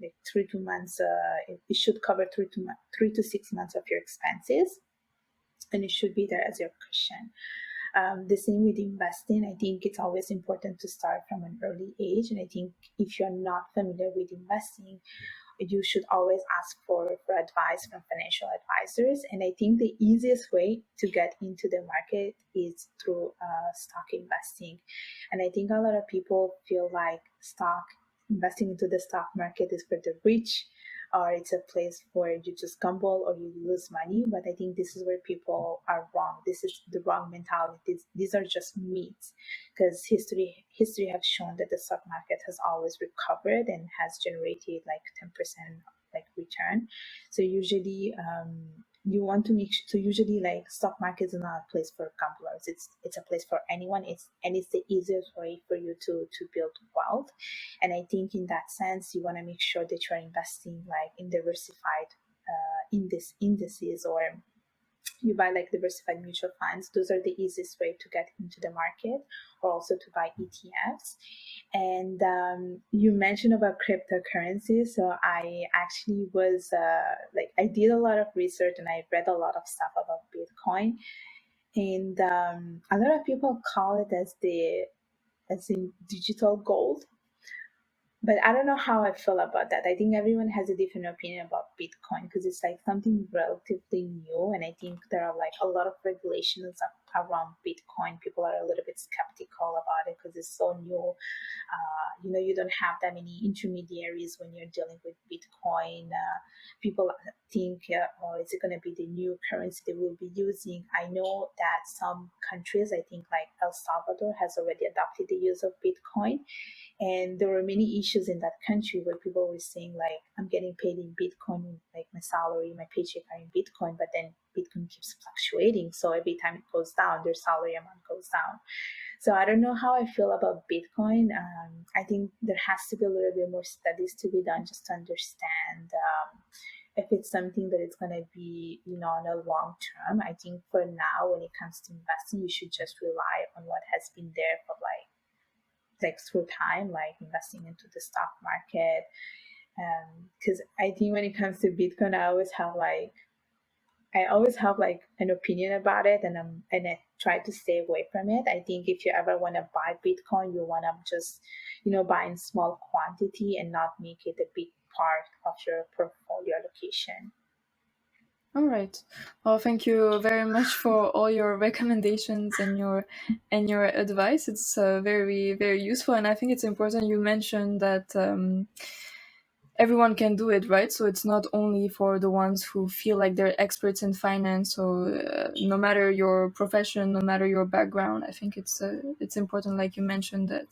like 3 to 2 months. It should cover 3 to 6 months of your expenses, and it should be there as your cushion. The same with investing. I think it's always important to start from an early age. And I think if you're not familiar with investing, you should always ask for advice from financial advisors. And I think the easiest way to get into the market is through stock investing. And I think a lot of people feel like investing into the stock market is for the rich, or it's a place where you just gamble or you lose money. But I think this is where people are wrong. This is the wrong mentality. These are just myths, because history has shown that the stock market has always recovered and has generated like 10% like return. So usually you want to make sure, so usually, like, stock market is not a place for gamblers. It's a place for anyone. It's the easiest way for you to build wealth. And I think in that sense, you want to make sure that you're investing like in diversified indices, or you buy like diversified mutual funds. Those are the easiest way to get into the market, or also to buy ETFs. And you mentioned about cryptocurrency. So I actually was I did a lot of research and I read a lot of stuff about Bitcoin. And a lot of people call it as in digital gold, but I don't know how I feel about that. I think everyone has a different opinion about Bitcoin because it's like something relatively new, and I think there are like a lot of regulations around Bitcoin. People are a little bit skeptical about it because it's so new. You don't have that many intermediaries when you're dealing with Bitcoin. People think, oh, is it going to be the new currency they will be using? I know that some countries, I think like El Salvador, has already adopted the use of Bitcoin. And there were many issues in that country where people were saying, like, I'm getting paid in Bitcoin, like my salary, my paycheck are in Bitcoin, but then Bitcoin keeps fluctuating. So every time it goes down, their salary amount goes down. So I don't know how I feel about Bitcoin. I think there has to be a little bit more studies to be done just to understand if it's something that it's going to be, on a long term. I think for now, when it comes to investing, you should just rely on what has been there for like through time, like investing into the stock market. Because I think when it comes to Bitcoin, I always have like an opinion about it, and I try to stay away from it. I think if you ever want to buy Bitcoin, you want to just buy in small quantity and not make it a big part of your portfolio allocation. All right. Well, thank you very much for all your recommendations and your advice. It's very very useful, and I think it's important you mentioned that everyone can do it, right? So it's not only for the ones who feel like they're experts in finance. So no matter your profession, no matter your background, I think it's important, like you mentioned, that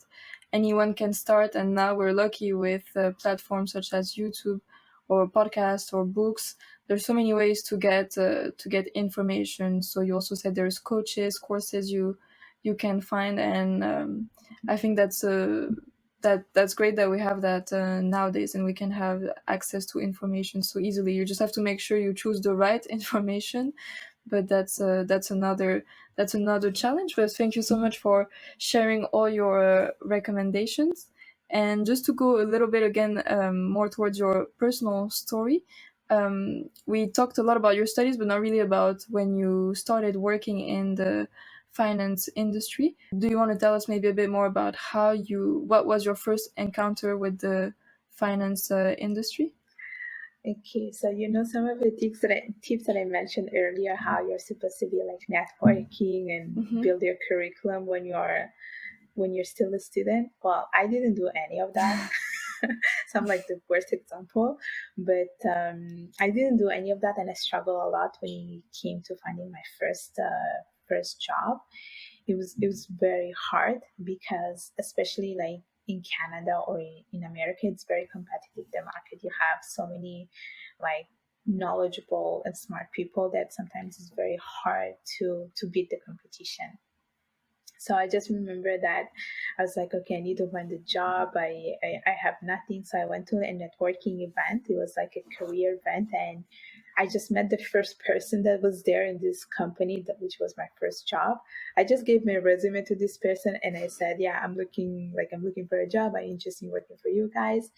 anyone can start. And now we're lucky with platforms such as YouTube or podcasts or books. There's so many ways to get information. So you also said there's courses you can find, and I think that's great that we have that nowadays, and we can have access to information so easily. You just have to make sure you choose the right information, but that's another challenge. But thank you so much for sharing all your recommendations. And just to go a little bit again more towards your personal story, we talked a lot about your studies, but not really about when you started working in the finance industry. Do you want to tell us maybe a bit more about what was your first encounter with the finance industry? Okay, so some of the tips that I mentioned earlier, how you're supposed to be like networking and build your curriculum when you're still a student. Well, I didn't do any of that. So I'm like the worst example, but I didn't do any of that, and I struggled a lot when it came to finding my first job. It was very hard because, especially like in Canada or in America, it's very competitive, the market. You have so many like knowledgeable and smart people that sometimes it's very hard to beat the competition. So I just remember that I was like, okay, I need to find a job. I have nothing. So I went to a networking event. It was like a career event. And I just met the first person that was there in this company, which was my first job. I just gave my resume to this person and I said, yeah, I'm looking for a job. I'm interested in working for you guys.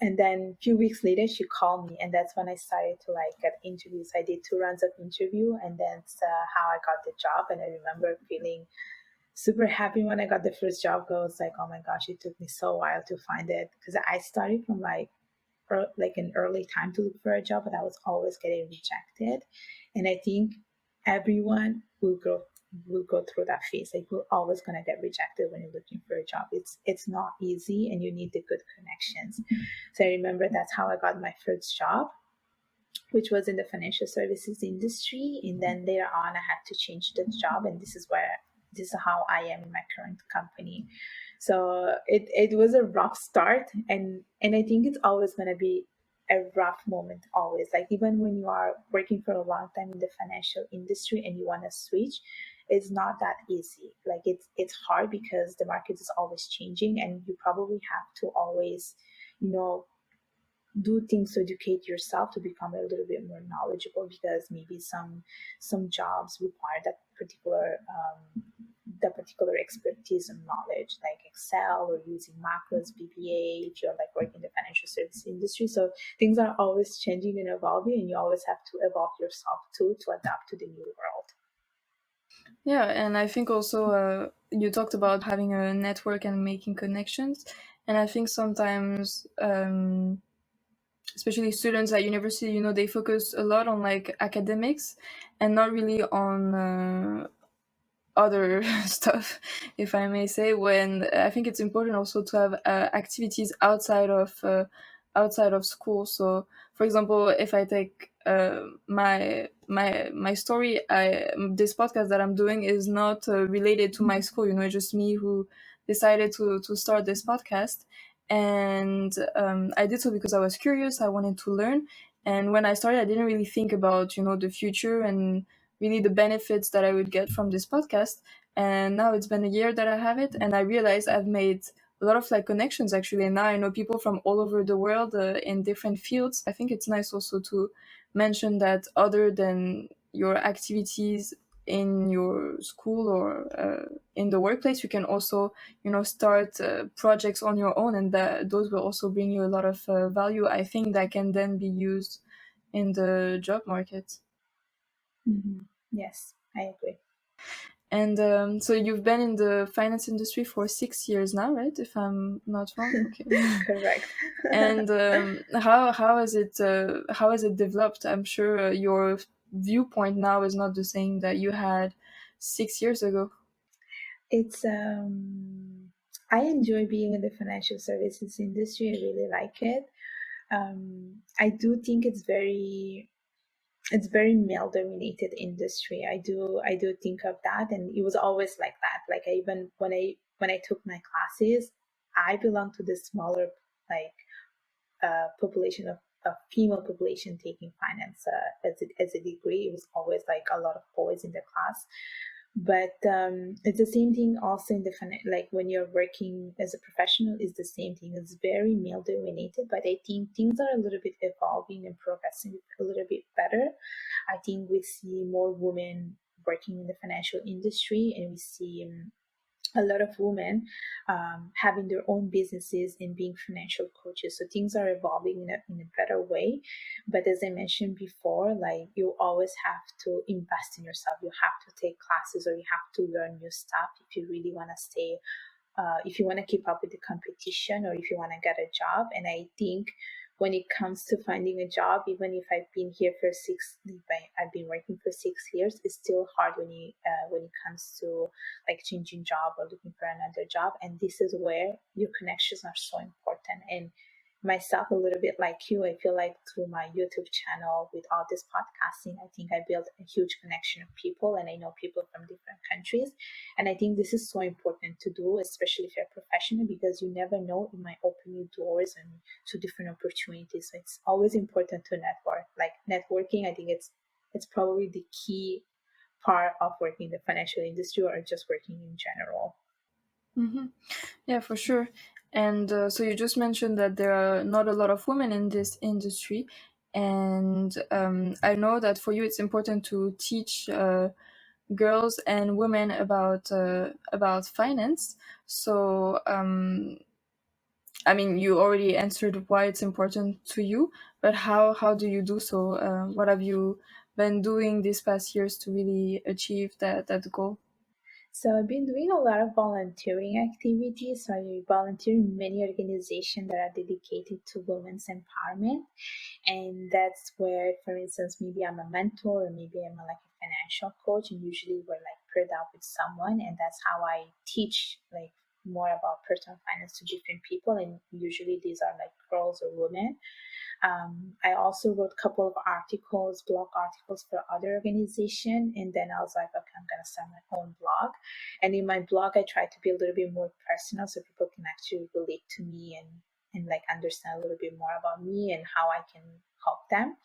And then a few weeks later, she called me, and that's when I started to like get interviews. I did 2 rounds of interview, and that's how I got the job. And I remember feeling super happy when I got the first job. I was like, oh my gosh, it took me so while to find it because I started from like an early time to look for a job, but I was always getting rejected. And I think everyone will go through that phase. Like we're always gonna get rejected when you're looking for a job. It's not easy, and you need the good connections. So I remember that's how I got my first job, which was in the financial services industry. And then later on, I had to change the job, and this is how I am in my current company. So it was a rough start, and I think it's always going to be a rough moment always. Like even when you are working for a long time in the financial industry and you want to switch, it's not that easy. Like it's hard because the market is always changing, and you probably have to always, you know, do things to educate yourself to become a little bit more knowledgeable, because maybe some jobs require that particular expertise and knowledge, like Excel or using macros, VBA, if you're like working in the financial service industry. So things are always changing and evolving, and you always have to evolve yourself too to adapt to the new world. Yeah, and I think also you talked about having a network and making connections, and I think sometimes, especially students at university, they focus a lot on like academics and not really on other stuff, if I may say. When I think it's important also to have activities outside of school. So, for example, if I take my story, this podcast that I'm doing is not related to my school. It's just me who decided to start this podcast, and I did so because I was curious. I wanted to learn, and when I started, I didn't really think about the future and really the benefits that I would get from this podcast. And now it's been a year that I have it, and I realized I've made a lot of like connections actually. And now I know people from all over the world in different fields. I think it's nice also to mention that other than your activities in your school or in the workplace, you can also start projects on your own, and that those will also bring you a lot of value, I think, that can then be used in the job market. Mm-hmm. Yes, I agree. And so you've been in the finance industry for 6 years now, right? If I'm not wrong. Okay. Correct. And how has it developed? I'm sure your viewpoint now is not the same that you had 6 years ago. It's I enjoy being in the financial services industry. I really like it. I do think it's very male dominated industry. I do think of that, and it was always like that. Like even when I took my classes, I belong to the smaller like population of female population taking finance as a degree. It was always like a lot of boys in the class. But it's the same thing also in the like when you're working as a professional, is the same thing. It's very male dominated, but I think things are a little bit evolving and progressing a little bit better. I think we see more women working in the financial industry, and we see a lot of women having their own businesses and being financial coaches. So things are evolving in a better way. But as I mentioned before, like you always have to invest in yourself. You have to take classes, or you have to learn new stuff if you really want to stay, if you want to keep up with the competition, or if you want to get a job. And I think when it comes to finding a job, even if I've been here for I've been working for 6 years, it's still hard when it comes to like changing job or looking for another job. And this is where your connections are so important. And myself, a little bit like you, I feel like through my YouTube channel with all this podcasting, I think I built a huge connection of people, and I know people from different countries. And I think this is so important to do, especially if you're a professional, because you never know, it might open you doors and to different opportunities. So it's always important to network. Like networking, I think it's probably the key part of working in the financial industry, or just working in general. Hmm. Yeah, for sure. And so you just mentioned that there are not a lot of women in this industry, and I know that for you it's important to teach girls and women about finance. So I mean, you already answered why it's important to you, but how do you do so? What have you been doing these past years to really achieve that goal? So I've been doing a lot of volunteering activities. So I volunteer in many organizations that are dedicated to women's empowerment. And that's where, for instance, maybe I'm a mentor, or maybe I'm like a financial coach, and usually we're like paired up with someone, and that's how I teach like more about personal finance to different people. And usually these are like girls or women. I also wrote a couple of articles, blog articles for other organization, and then I was like, okay, I'm gonna start my own blog. And in my blog, I try to be a little bit more personal, so people can actually relate to me and like understand a little bit more about me and how I can help them.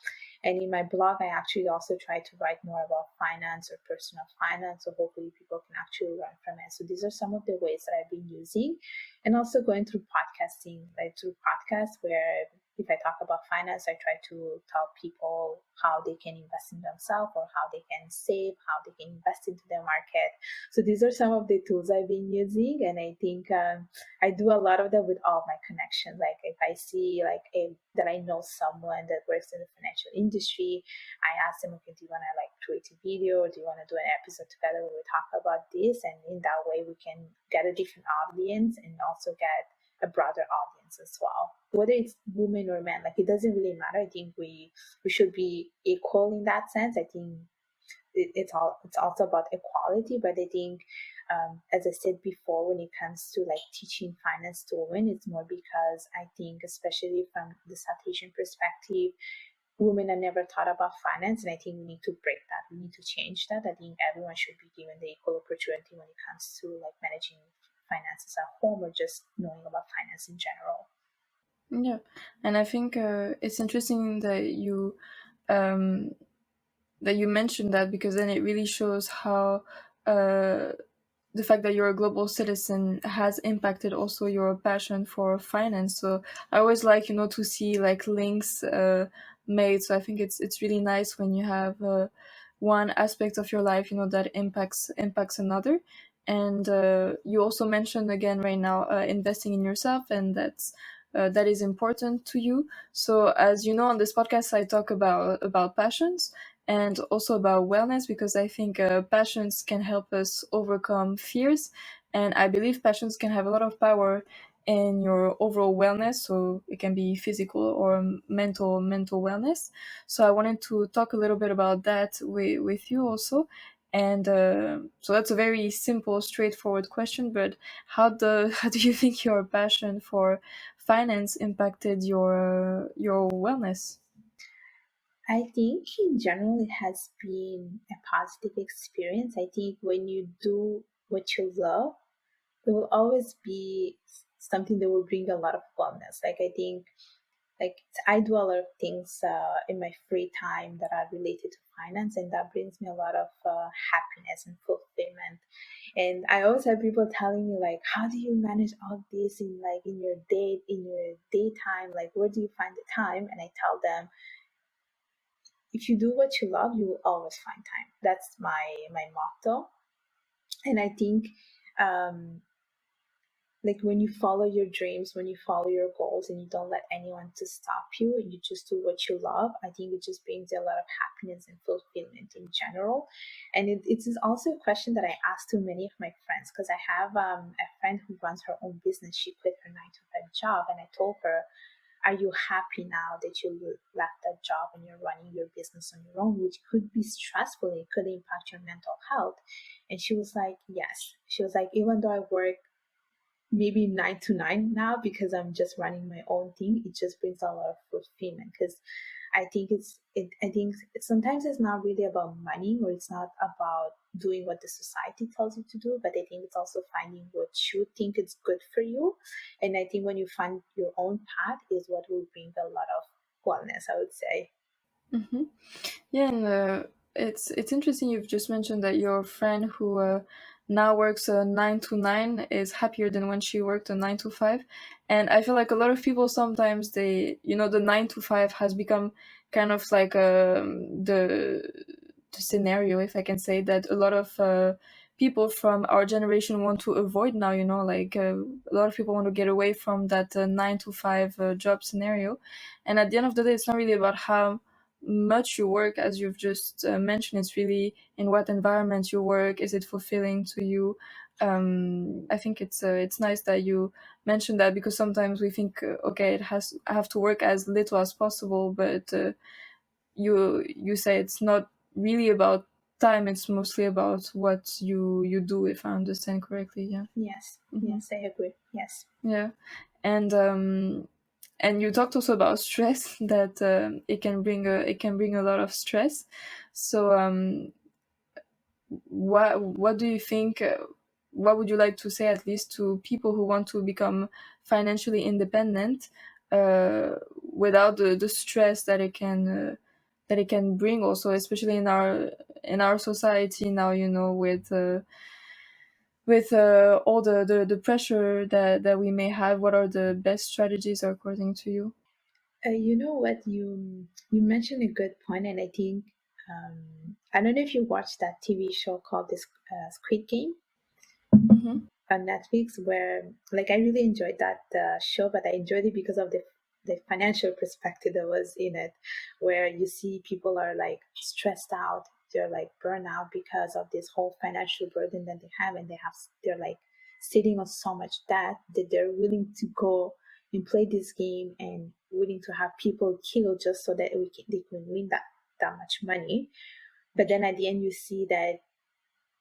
And in my blog, I actually also try to write more about finance or personal finance, so hopefully people can actually learn from it. So these are some of the ways that I've been using, and also going through podcasting, like through podcasts where if I talk about finance, I try to tell people how they can invest in themselves or how they can save, how they can invest into their market. So these are some of the tools I've been using, and I think I do a lot of that with all my connections. Like if I see that I know someone that works in the financial industry, I ask them, okay, do you want to like create a video, or do you want to do an episode together where we talk about this? And in that way, we can get a different audience and also get a broader audience as well. Whether it's women or men, like it doesn't really matter. I think we should be equal in that sense. I think it's also about equality, but I think as I said before, when it comes to like teaching finance to women, it's more because I think, especially from the South Asian perspective, women are never taught about finance, and I think we need to break that. We need to change that. I think everyone should be given the equal opportunity when it comes to like managing finances at home or just knowing about finance in general. Yeah, and I think it's interesting um, that you mentioned that, because then it really shows how uh, the fact that you're a global citizen has impacted also your passion for finance. So I always like, to see like links made. So I think it's really nice when you have one aspect of your life, that impacts another. And you also mentioned again right now investing in yourself, and that is important to you. So as you know, on this podcast, I talk about passions and also about wellness, because I think passions can help us overcome fears, and I believe passions can have a lot of power in your overall wellness. So it can be physical or mental wellness. So I wanted to talk a little bit about that with you also. And so that's a very simple, straightforward question. But how do you think your passion for finance impacted your wellness? I think in general it has been a positive experience. I think when you do what you love, it will always be something that will bring a lot of wellness. Like I think, like I do a lot of things in my free time that are related to finance, and that brings me a lot of happiness and fulfillment. And I always have people telling me like, how do you manage all this in your daytime? Like, where do you find the time? And I tell them, if you do what you love, you will always find time. That's my motto. And I think um, like when you follow your dreams, when you follow your goals, and you don't let anyone to stop you, and you just do what you love, I think it just brings a lot of happiness and fulfillment in general. And it is also a question that I ask to many of my friends, because I have a friend who runs her own business. She quit her 9 to 5 job, and I told her, are you happy now that you left that job and you're running your business on your own, which could be stressful, it could impact your mental health? And she was like, yes. She was like, even though I work maybe 9 to 9 now because I'm just running my own thing, it just brings a lot of fulfillment. Because I think sometimes it's not really about money, or it's not about doing what the society tells you to do, but I think it's also finding what you think is good for you. And I think when you find your own path is what will bring a lot of wellness, I would say. Hmm. Yeah, and it's interesting. You've just mentioned that your friend who now works 9 to 9 is happier than when she worked a 9 to 5, and I feel like a lot of people sometimes the 9 to 5 has become kind of like the scenario, if I can say that, a lot of people from our generation want to avoid now. Like a lot of people want to get away from that 9 to 5 job scenario, and at the end of the day, it's not really about how much you work, as you've just mentioned. It's really in what environment you work. Is it fulfilling to you? I think it's nice that you mentioned that, because sometimes we think, okay, I have to work as little as possible, but you say it's not really about time. It's mostly about what you do, if I understand correctly. Yeah. Yes, Hmm. yes, I agree. Yes. Yeah, and you talked also about stress that it can bring a lot of stress. So what do you think? What would you like to say, at least to people who want to become financially independent without the stress that it can bring, also especially in our society now, with all the pressure that we may have? What are the best strategies according to you? You know what? You mentioned a good point, and I think I don't know if you watched that TV show called this Squid Game Mm-hmm. on Netflix, where like I really enjoyed that show, but I enjoyed it because of the financial perspective that was in it, where you see people are like stressed out, they're like burnout because of this whole financial burden that they have, and they're like sitting on so much debt that they're willing to go and play this game and willing to have people kill just so that they can win that much money. But then at the end, you see that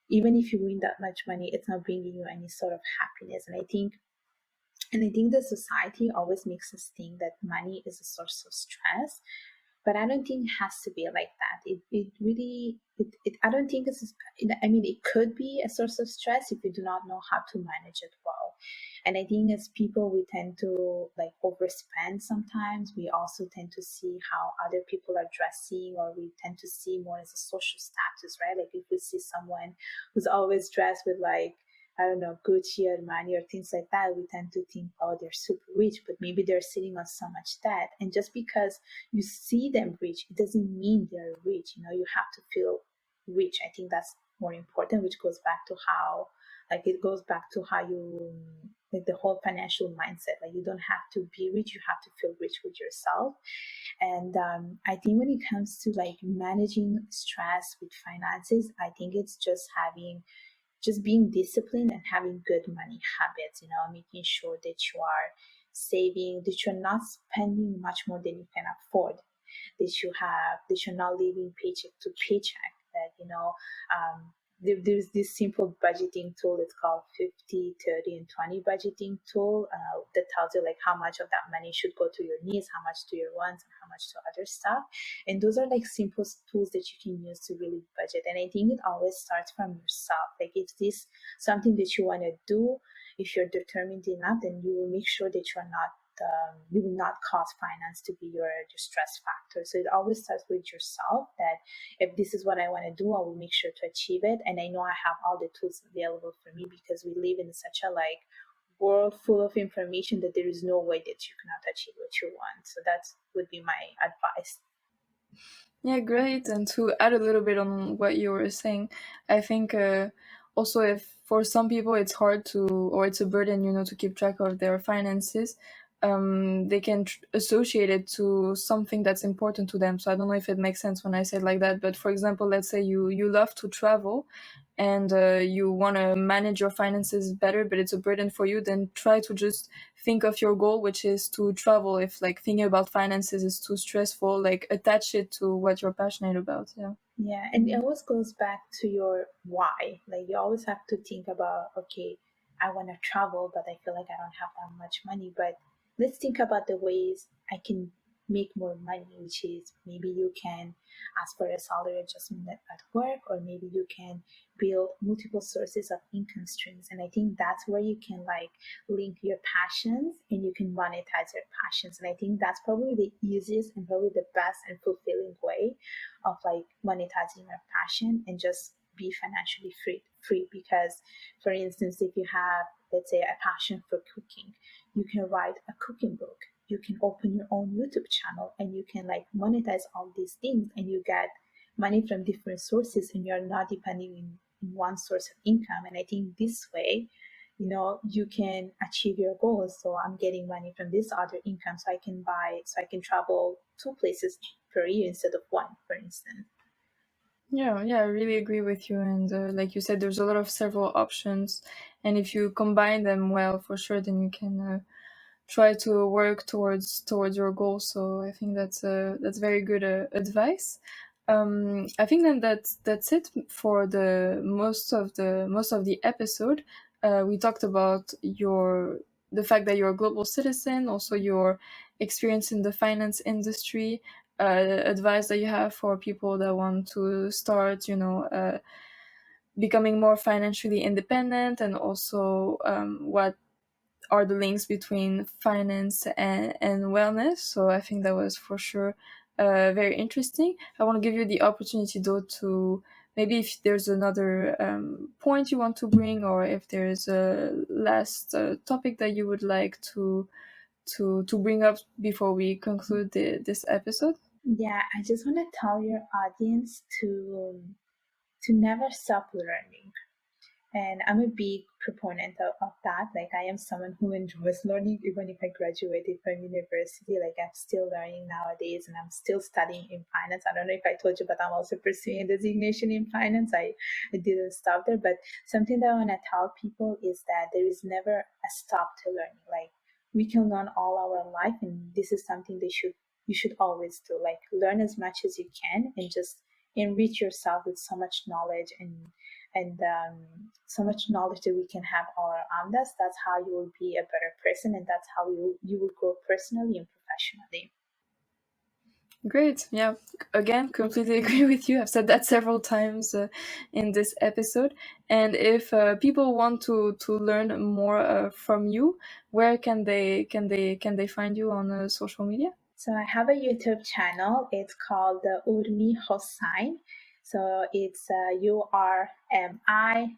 even if you win that much money, it's not bringing you any sort of happiness. And I think the society always makes us think that money is a source of stress, but I don't think it has to be like that. It really, I don't think I mean, it could be a source of stress if you do not know how to manage it well. And I think as people, we tend to like overspend sometimes. We also tend to see how other people are dressing, or we tend to see more as a social status, right? Like if we see someone who's always dressed with like, I don't know, Gucci or money or things like that, we tend to think, oh, they're super rich, but maybe they're sitting on so much debt. And just because you see them rich, it doesn't mean they're rich. You know, you have to feel rich. I think that's more important, which goes back to how, like, it goes back to how you, like, the whole financial mindset. Like, you don't have to be rich, you have to feel rich with yourself. And I think when it comes to like managing stress with finances, I think it's just being disciplined and having good money habits, you know, making sure that you are saving, that you're not spending much more than you can afford, that you're not living paycheck to paycheck, that, you know, there's this simple budgeting tool. It's called 50, 30, and 20 budgeting tool that tells you like how much of that money should go to your needs, how much to your wants, and how much to other stuff. And those are like simple tools that you can use to really budget. And I think it always starts from yourself. Like if this something that you want to do, if you're determined enough, then you will make sure that you will not cause finance to be your stress factor. So it always starts with yourself, that if this is what I want to do, I will make sure to achieve it. And I know I have all the tools available for me, because we live in such a like world full of information that there is no way that you cannot achieve what you want. So that would be my advice. Yeah, great. And to add a little bit on what you were saying, I think also if for some people it's hard to, or it's a burden, to keep track of their finances, they can associate it to something that's important to them. So I don't know if it makes sense when I say it like that, but for example, let's say you love to travel, and you want to manage your finances better, but it's a burden for you, then try to just think of your goal, which is to travel. If like thinking about finances is too stressful, like attach it to what you're passionate about. Yeah. Yeah, and it always goes back to your why. Like you always have to think about, okay, I want to travel, but I feel like I don't have that much money. But let's think about the ways I can make more money, which is maybe you can ask for a salary adjustment at work, or maybe you can build multiple sources of income streams. And I think that's where you can like link your passions and you can monetize your passions. And I think that's probably the easiest and probably the best and fulfilling way of like monetizing your passion and just be financially free. Because for instance, if you have, let's say, a passion for cooking, you can write a cooking book, you can open your own YouTube channel, and you can like monetize all these things, and you get money from different sources, and you're not depending in one source of income. And I think this way, you know, you can achieve your goals. So I'm getting money from this other income, so I can travel two places per year instead of one, for instance. Yeah, I really agree with you. And like you said, there's a lot of several options, and if you combine them well, for sure, then you can try to work towards your goal. So I think that's very good advice. I think then that's it for the most of the episode. We talked about the fact that you're a global citizen, also your experience in the finance industry, advice that you have for people that want to start, becoming more financially independent, and also what are the links between finance and wellness. So I think that was for sure very interesting. I want to give you the opportunity though to maybe if there's another point you want to bring, or if there's a last topic that you would like to bring up before we conclude this episode? Yeah, I just want to tell your audience to never stop learning. And I'm a big proponent of that. Like, I am someone who enjoys learning, even if I graduated from university. Like, I'm still learning nowadays, and I'm still studying in finance. I don't know if I told you, but I'm also pursuing a designation in finance. I didn't stop there. But something that I want to tell people is that there is never a stop to learning. Like, we can learn all our life, and this is something you should always do. Like, learn as much as you can, and just enrich yourself with so much knowledge and so much knowledge that we can have all around us. That's how you will be a better person, and that's how you will grow personally and professionally. Great. Yeah. Again, completely agree with you. I've said that several times in this episode. And if people want to learn more from you, where can they find you on social media? So I have a YouTube channel. It's called Urmi Hossain. So it's URMIHOSSAIN.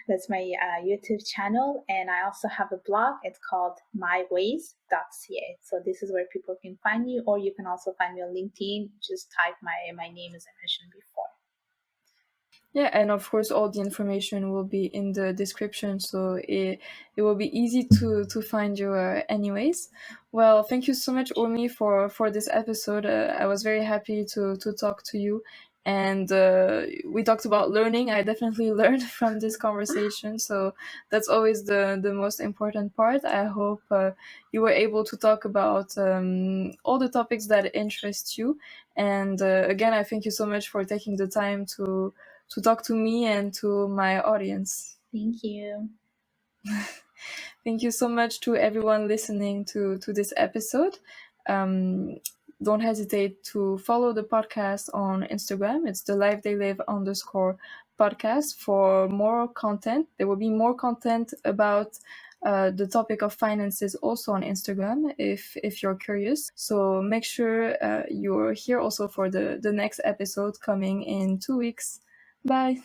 That's my YouTube channel. And I also have a blog. It's called myways.ca. So this is where people can find me, or you can also find me on LinkedIn. Just type my name as I mentioned before. Yeah, and of course, all the information will be in the description, so it will be easy to find you anyways. Well, thank you so much, Omi, for this episode. I was very happy to talk to you, and we talked about learning. I definitely learned from this conversation, so that's always the most important part. I hope you were able to talk about all the topics that interest you. And again, I thank you so much for taking the time to talk to me and to my audience. Thank you. Thank you so much to everyone listening to this episode. Um, don't hesitate to follow the podcast on Instagram. It's the Life They Live _ podcast for more content. There will be more content about the topic of finances also on Instagram if you're curious. So make sure you're here also for the next episode coming in 2 weeks. Bye.